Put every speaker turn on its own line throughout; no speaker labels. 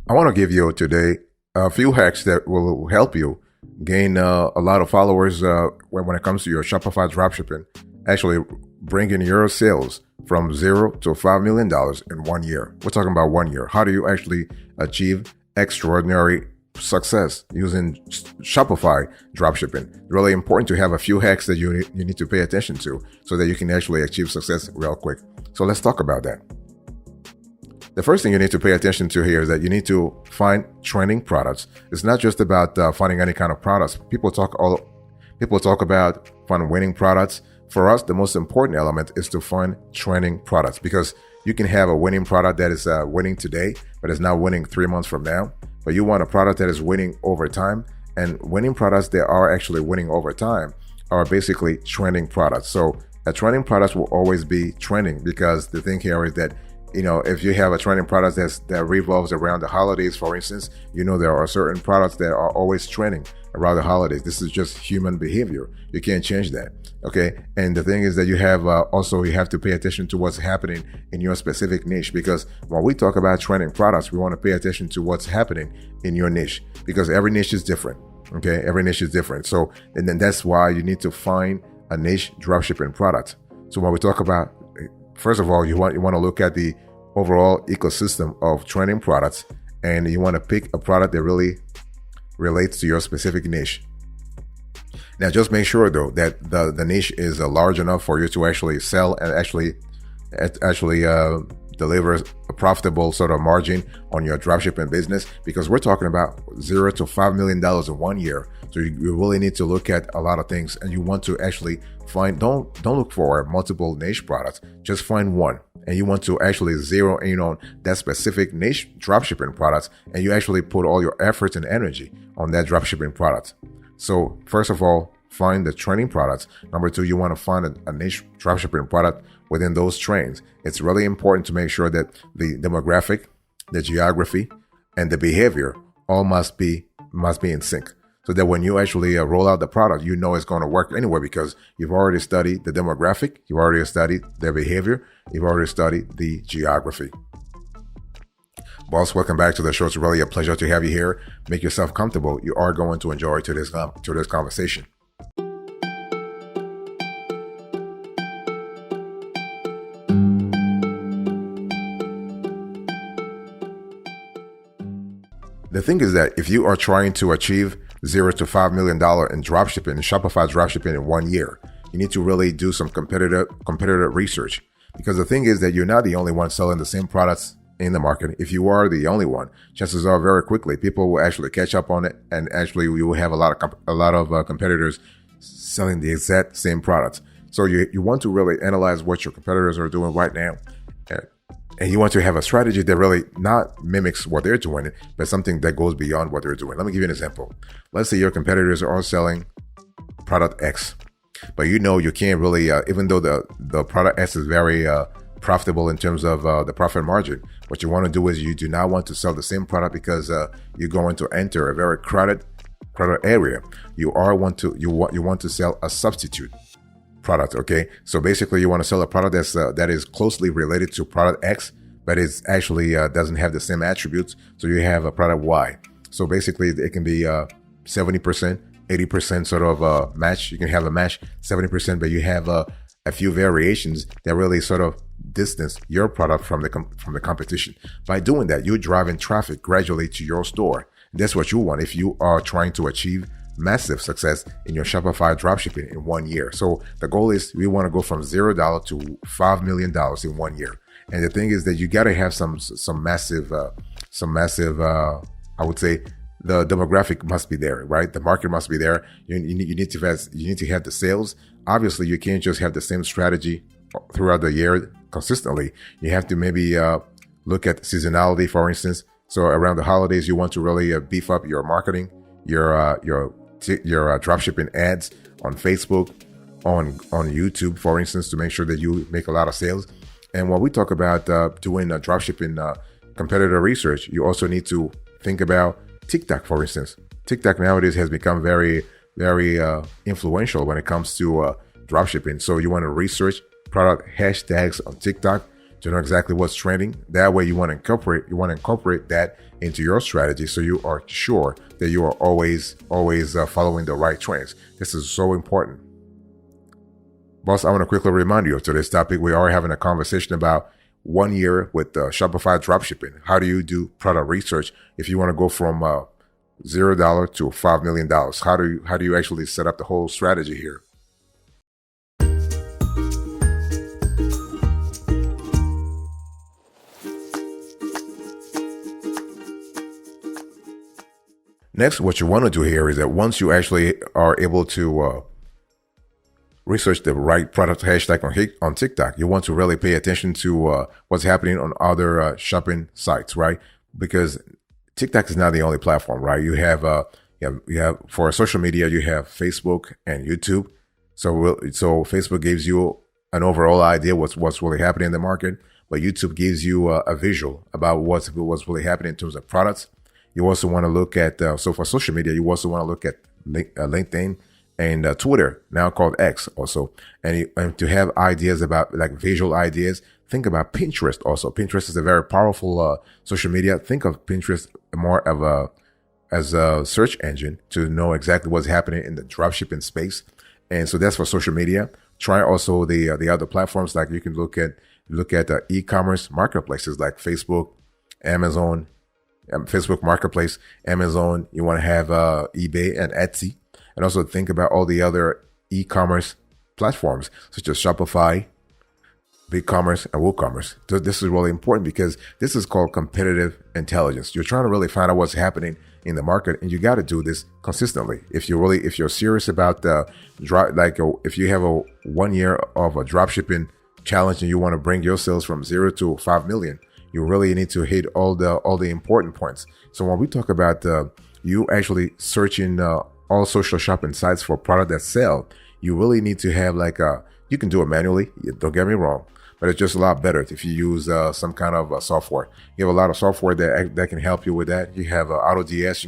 I want to give you today a few hacks that will help you gain a lot of followers when it comes to your Shopify dropshipping, actually bringing your sales from $0 to $5 million in 1 year. We're talking about 1 year. How do you actually achieve extraordinary success using Shopify dropshipping? Really important to have a few hacks that you need to pay attention to so that you can actually achieve success real quick. So let's talk about that. The first thing you need to pay attention to here is that you need to find trending products. It's not just about finding any kind of products. People talk about finding winning products. For us, the most important element is to find trending products, because you can have a winning product that is winning today, but is not winning 3 months from now. But you want a product that is winning over time, and winning products that are actually winning over time are basically trending products. So a trending product will always be trending, because the thing here is that if you have a trending product that revolves around the holidays, for instance, there are certain products that are always trending around the holidays. This is just human behavior. You can't change that. Okay. And the thing is that you have to pay attention to what's happening in your specific niche, because when we talk about trending products, we want to pay attention to what's happening in your niche, because every niche is different. Okay. Every niche is different. So, and then that's why you need to find a niche dropshipping product. So when we talk about, first of all, you want to look at the overall ecosystem of trending products, and you want to pick a product that really relates to your specific niche. Now, just make sure though that the niche is large enough for you to actually sell and actually deliver a profitable sort of margin on your dropshipping business, because we're talking about $0 to $5 million in 1 year. So you really need to look at a lot of things, and you want to actually don't look for multiple niche products, just find one. And you want to actually zero in on that specific niche dropshipping product, and you actually put all your efforts and energy on that dropshipping product. So first of all, find the trending products. Number two, you want to find a niche dropshipping product within those trends. It's really important to make sure that the demographic, the geography, and the behavior all must be in sync, so that when you actually roll out the product, it's going to work anyway, because you've already studied the demographic, you've already studied their behavior, you've already studied the geography. Boss, welcome back to the show. It's really a pleasure to have you here. Make yourself comfortable. You are going to enjoy today's conversation. The thing is that if you are trying to achieve $0 to $5 million in dropshipping, Shopify dropshipping in 1 year, you need to really do some competitive research, because the thing is that you're not the only one selling the same products in the market. If you are the only one, chances are very quickly people will actually catch up on it, and actually you will have a lot of competitors selling the exact same products. So you want to really analyze what your competitors are doing right now, and you want to have a strategy that really not mimics what they're doing, but something that goes beyond what they're doing. Let me give you an example. Let's say your competitors are selling product X, but you can't really, even though the product X is very profitable in terms of the profit margin, what you want to do is you do not want to sell the same product, because you're going to enter a very crowded area. You want to sell a substitute product. Okay, so basically you want to sell a product that is closely related to product X, but it's actually doesn't have the same attributes. So you have a product Y. So basically it can be 70%, 80% sort of match. You can have a match 70%, but you have a few variations that really sort of distance your product from the competition. By doing that, you're driving traffic gradually to your store. That's what you want if you are trying to achieve massive success in your Shopify dropshipping in 1 year. So the goal is we want to go from $0 to $5 million in 1 year. And the thing is that you got to have some massive, I would say, the demographic must be there, right? The market must be there. You need to have the sales. Obviously, you can't just have the same strategy throughout the year consistently. You have to maybe look at seasonality, for instance. So around the holidays, you want to really beef up your marketing, your dropshipping ads on Facebook, on YouTube, for instance, to make sure that you make a lot of sales. And when we talk about doing dropshipping competitor research, you also need to think about TikTok, for instance. TikTok nowadays has become very, very influential when it comes to dropshipping. So you want to research product hashtags on TikTok to know exactly what's trending. That way you want to incorporate that into your strategy, so you are sure that you are always following the right trends. This is so important. Boss, I want to quickly remind you of today's topic. We are having a conversation about 1 year with Shopify Dropshipping. How do you do product research if you want to go from $0 to $5 million? How do you actually set up the whole strategy here? Next, what you want to do here is that once you actually are able to research the right product hashtag on TikTok, you want to really pay attention to what's happening on other shopping sites, right? Because TikTok is not the only platform, right? You have for social media, you have Facebook and YouTube. So Facebook gives you an overall idea what's really happening in the market, but YouTube gives you a visual about what's really happening in terms of products. You also want to look at so for social media, you also want to look at LinkedIn and Twitter, now called X also. And to have ideas about like visual ideas, think about Pinterest also. Pinterest is a very powerful social media. Think of Pinterest more of as a search engine to know exactly what's happening in the dropshipping space. And so that's for social media. Try also the other platforms, like you can look at e-commerce marketplaces like Facebook, Amazon, Facebook Marketplace, Amazon. You want to have eBay and Etsy. And also think about all the other e-commerce platforms such as Shopify, BigCommerce, and WooCommerce. So this is really important because this is called competitive intelligence. You're trying to really find out what's happening in the market, and you got to do this consistently. If you're serious about if you have a 1 year of a dropshipping challenge and you want to bring your sales from 0 to 5 million, you really need to hit all the important points. So when we talk about you actually searching all social shopping sites for product that sell, you really need to have you can do it manually, don't get me wrong, but it's just a lot better if you use some kind of software. You have a lot of software that can help you with that. You have AutoDS.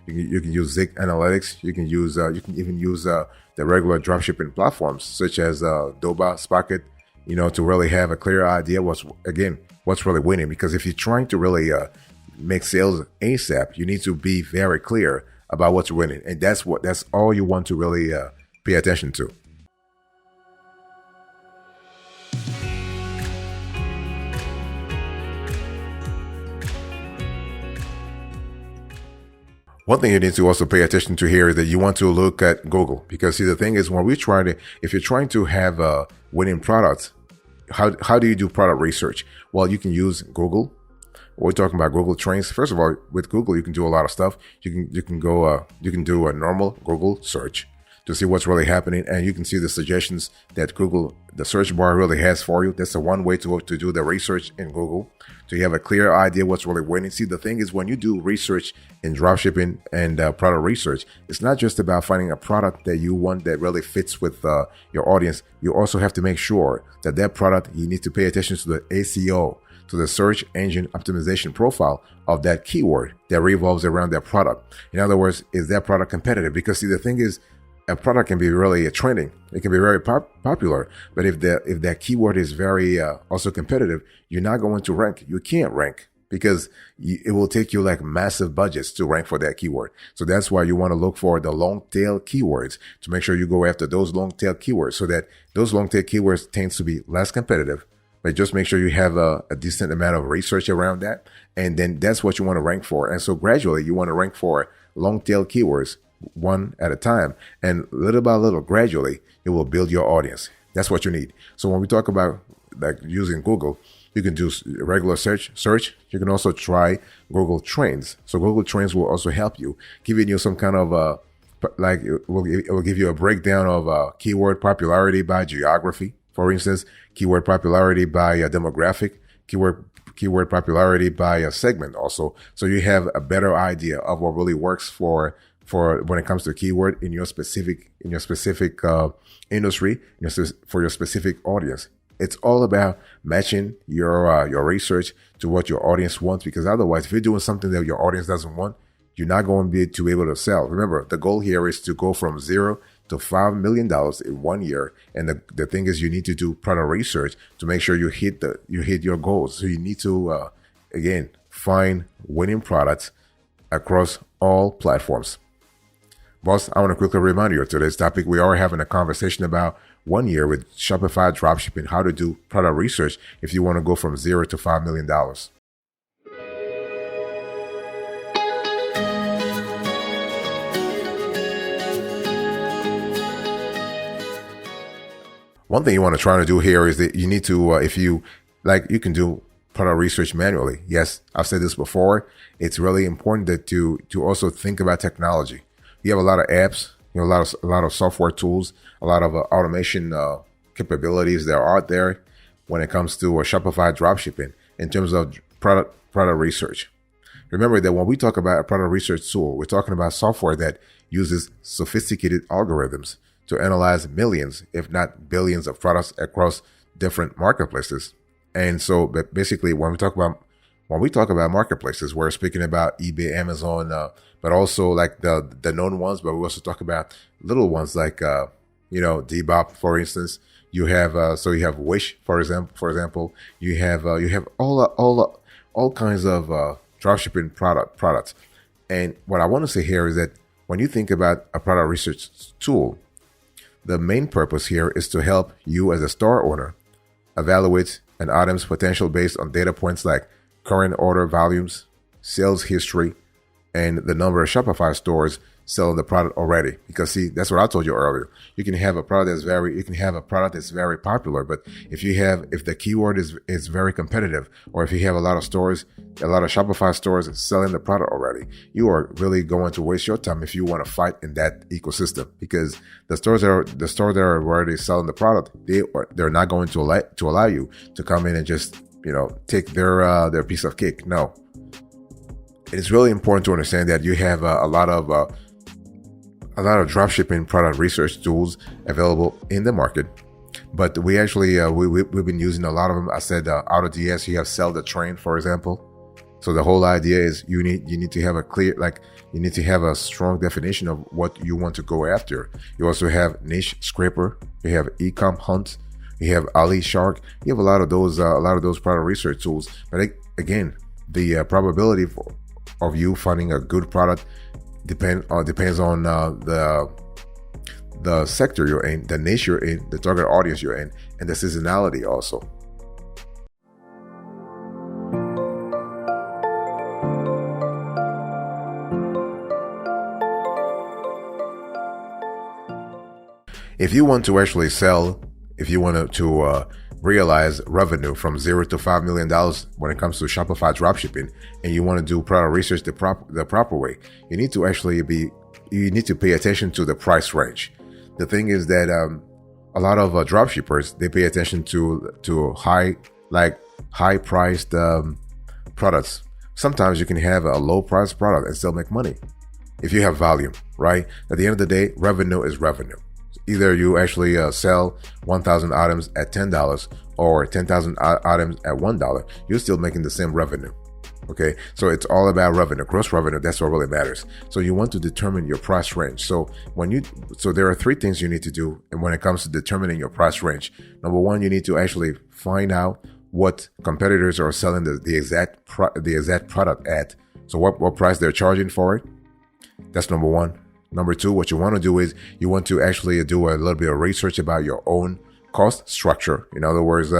You can use Zig Analytics. You can even use the regular dropshipping platforms such as Doba, Spocket, to really have a clear idea what's really winning. Because if you're trying to really make sales ASAP, you need to be very clear about what's winning, and that's all you want to really pay attention to. One thing you need to also pay attention to here is that you want to look at Google, because see, the thing is, if you're trying to have winning products, how do you do product research? Well, you can use Google. We're talking about Google Trends. First of all, with Google, you can do a lot of stuff. You can do a normal Google search to see what's really happening, and you can see the suggestions that Google, the search bar, really has for you. That's the one way to do the research in Google, so you have a clear idea what's really winning. See, the thing is, when you do research in dropshipping and product research, it's not just about finding a product that you want that really fits with your audience. You also have to make sure that product, you need to pay attention to the ACO, to the search engine optimization profile of that keyword that revolves around that product. In other words, is that product competitive? Because see, the thing is, a product can be really trending. It can be very popular, but if that keyword is very also competitive, you're not going to rank. You can't rank because it will take you like massive budgets to rank for that keyword. So that's why you want to look for the long tail keywords, to make sure you go after those long tail keywords, so that those long tail keywords tends to be less competitive. But just make sure you have a decent amount of research around that. And then that's what you want to rank for. And so gradually you want to rank for long tail keywords one at a time. And little by little, gradually, it will build your audience. That's what you need. So when we talk about like using Google, you can do regular search. You can also try Google Trends. So Google Trends will also help you, giving you some kind of it will give you a breakdown of keyword popularity by geography. For instance, keyword popularity by demographic, keyword popularity by a segment also. So you have a better idea of what really works for when it comes to keyword in your specific industry, for your specific audience. It's all about matching your research to what your audience wants, because otherwise, if you're doing something that your audience doesn't want, you're not going to be able to sell. Remember, the goal here is to go from 0 to $5 million in 1 year. And the thing is, you need to do product research to make sure you hit your goals. So you need to, again, find winning products across all platforms. Boss, I want to quickly remind you of today's topic. We are having a conversation about 1 year with Shopify Dropshipping, how to do product research if you want to go from $0 to $5 million. One thing you want to try to do here is that you need to, if you like, you can do product research manually. Yes, I've said this before. It's really important that to also think about technology. You have a lot of apps, a lot of software tools, a lot of automation capabilities that are out there when it comes to Shopify dropshipping in terms of product research. Remember that when we talk about a product research tool, we're talking about software that uses sophisticated algorithms to analyze millions, if not billions, of products across different marketplaces. And so, but basically, when we talk about marketplaces, we're speaking about eBay, Amazon, but also like the known ones. But we also talk about little ones like Depop, for instance. You have you have Wish, for example. You have all kinds of dropshipping products. And what I want to say here is that when you think about a product research tool, the main purpose here is to help you as a store owner evaluate an item's potential based on data points like current order volumes, sales history, and the number of Shopify stores selling the product already. Because see, that's what I told you earlier. You can have a product that's very popular, but if the keyword is very competitive, or if you have a lot of Shopify stores selling the product already, you are really going to waste your time if you want to fight in that ecosystem. Because the stores that are already selling the product, they're not going to allow you to come in and just take their piece of cake. No. It's really important to understand that you have a lot of dropshipping product research tools available in the market, but we actually we've been using a lot of them. I said AutoDS. You have Sell the Train, for example. So the whole idea is you need to have you need to have a strong definition of what you want to go after. You also have Niche Scraper. You have Ecom Hunt. You have Ali Shark. You have a lot of those product research tools. But again, the probability of you finding a good product depends on the sector you're in, the niche you're in, the target audience you're in, and the seasonality also. If you want to actually sell, if you want to realize revenue from $0 to $5 million when it comes to Shopify dropshipping, and you want to do product research the proper way, you need to pay attention to the price range. The thing is that a lot of dropshippers, they pay attention to high priced products. Sometimes you can have a low priced product and still make money if you have volume, right? At the end of the day, revenue is revenue. Either you actually sell 1,000 items at $10 or 10,000 items at $1, you're still making the same revenue. Okay, so it's all about revenue, gross revenue. That's what really matters. So you want to determine your price range. So there are three things you need to do, and when it comes to determining your price range, number one, you need to actually find out what competitors are selling the exact product at. So what price they're charging for it. That's number one. Number two, what you want to do is you want to actually do a little bit of research about your own cost structure. In other words,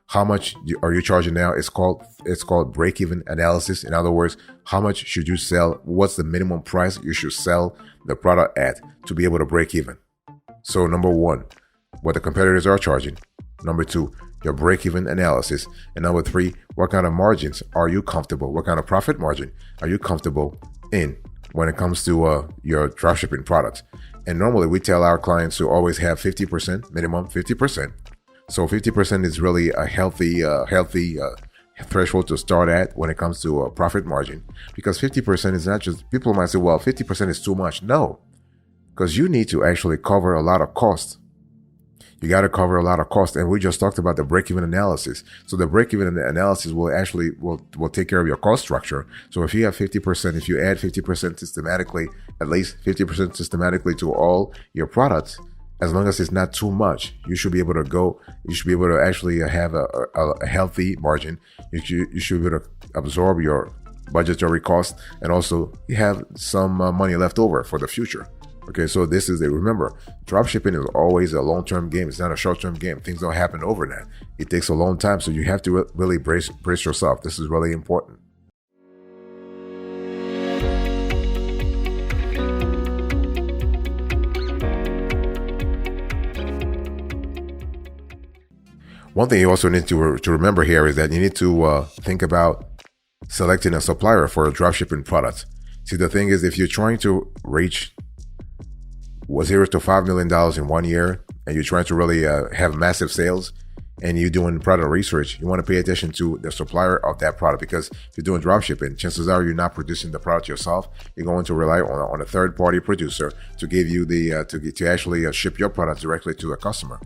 how much are you charging now? It's called break-even analysis. In other words, how much should you sell? What's the minimum price you should sell the product at to be able to break even? So number one, what the competitors are charging. Number two, your break-even analysis. And number three, what kind of margins are you comfortable? What kind of profit margin are you comfortable in when it comes to your dropshipping products? And normally we tell our clients to always have 50%, minimum 50%. So 50% is really a healthy threshold to start at when it comes to a profit margin, because 50% is not just, people might say, well, 50% is too much. No, because you need to actually cover a lot of costs. You got to cover a lot of costs. And we just talked about the break-even analysis. So the break-even analysis will take care of your cost structure. So if you have 50%, if you add 50% systematically, at least 50% systematically to all your products, as long as it's not too much, you should be able to actually have a healthy margin. You should be able to absorb your budgetary costs, and also you have some money left over for the future. Okay, so remember, dropshipping is always a long-term game. It's not a short-term game. Things don't happen overnight. It takes a long time, so you have to really brace yourself. This is really important. One thing you also need to remember here is that you need to think about selecting a supplier for a dropshipping product. See, the thing is, if you're trying to reach $0 to $5 million in 1 year, and you're trying to really have massive sales, and you're doing product research, you want to pay attention to the supplier of that product, because if you're doing dropshipping, chances are you're not producing the product yourself. You're going to rely on a third-party producer to give you to actually ship your product directly to the customer.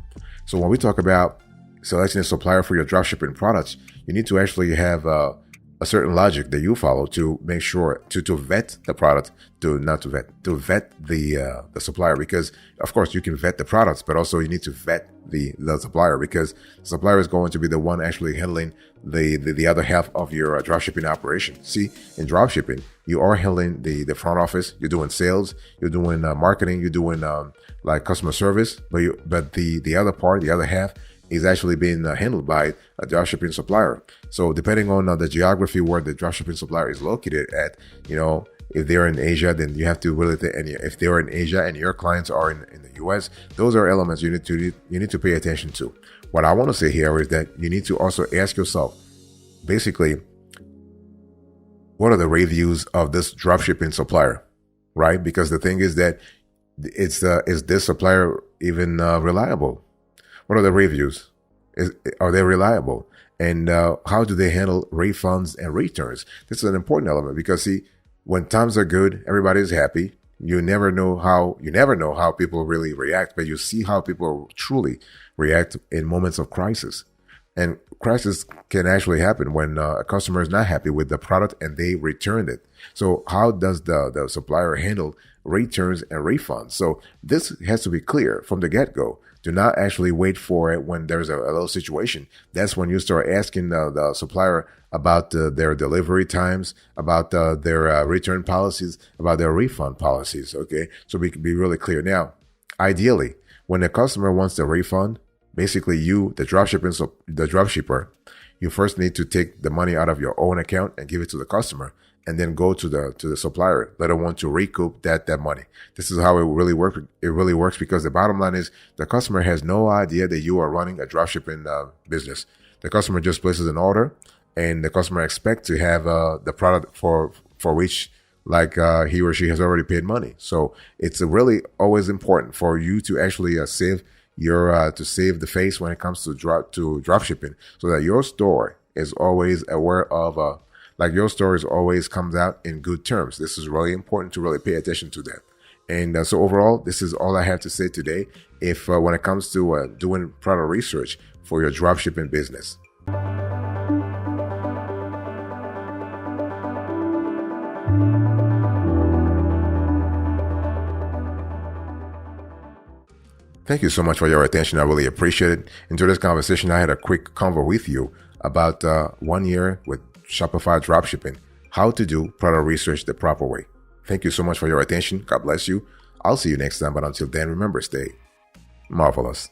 So when we talk about selecting a supplier for your dropshipping products, you need to actually have a certain logic that you follow to make sure to vet the product, to vet the supplier, because of course you can vet the products, but also you need to vet the supplier, because the supplier is going to be the one actually handling the other half of your dropshipping operation. See, in dropshipping, you are handling the front office, you're doing sales, you're doing marketing, you're doing like customer service, but the other part, the other half, is actually being handled by a dropshipping supplier. So depending on the geography where the dropshipping supplier is located at, if they're in Asia, then you have to really and if they're in Asia and your clients are in the US, those are elements you need to pay attention to. What I want to say here is that you need to also ask yourself, basically, what are the reviews of this dropshipping supplier, right? Because the thing is that is this supplier even reliable? What are the reviews? Are they reliable? And how do they handle refunds and returns? This is an important element, because see, when times are good, everybody's happy. You never know how people really react, but you see how people truly react in moments of crisis. And crisis can actually happen when a customer is not happy with the product and they returned it. So how does the supplier handle returns and refunds? So this has to be clear from the get-go. Do not actually wait for it when there's a little situation. That's when you start asking the supplier about their delivery times, about their return policies, about their refund policies. Okay, so we can be really clear. Now, ideally, when the customer wants the refund, basically you, the dropshipper, you first need to take the money out of your own account and give it to the customer, and then go to the supplier, let them want to recoup that money. This is how it really works. It really works because the bottom line is the customer has no idea that you are running a dropshipping business. The customer just places an order, and the customer expects to have the product for which he or she has already paid money. So it's really always important for you to actually save the face when it comes to dropshipping, so that your store is always aware of your stories always comes out in good terms. This is really important to really pay attention to that. And so overall, this is all I have to say today. If when it comes to doing product research for your dropshipping business. Thank you so much for your attention. I really appreciate it. In today's conversation, I had a quick convo with you about 1 year with Shopify Dropshipping, how to do product research the proper way. Thank you so much for your attention. God bless you. I'll see you next time. But until then, remember, stay marvelous.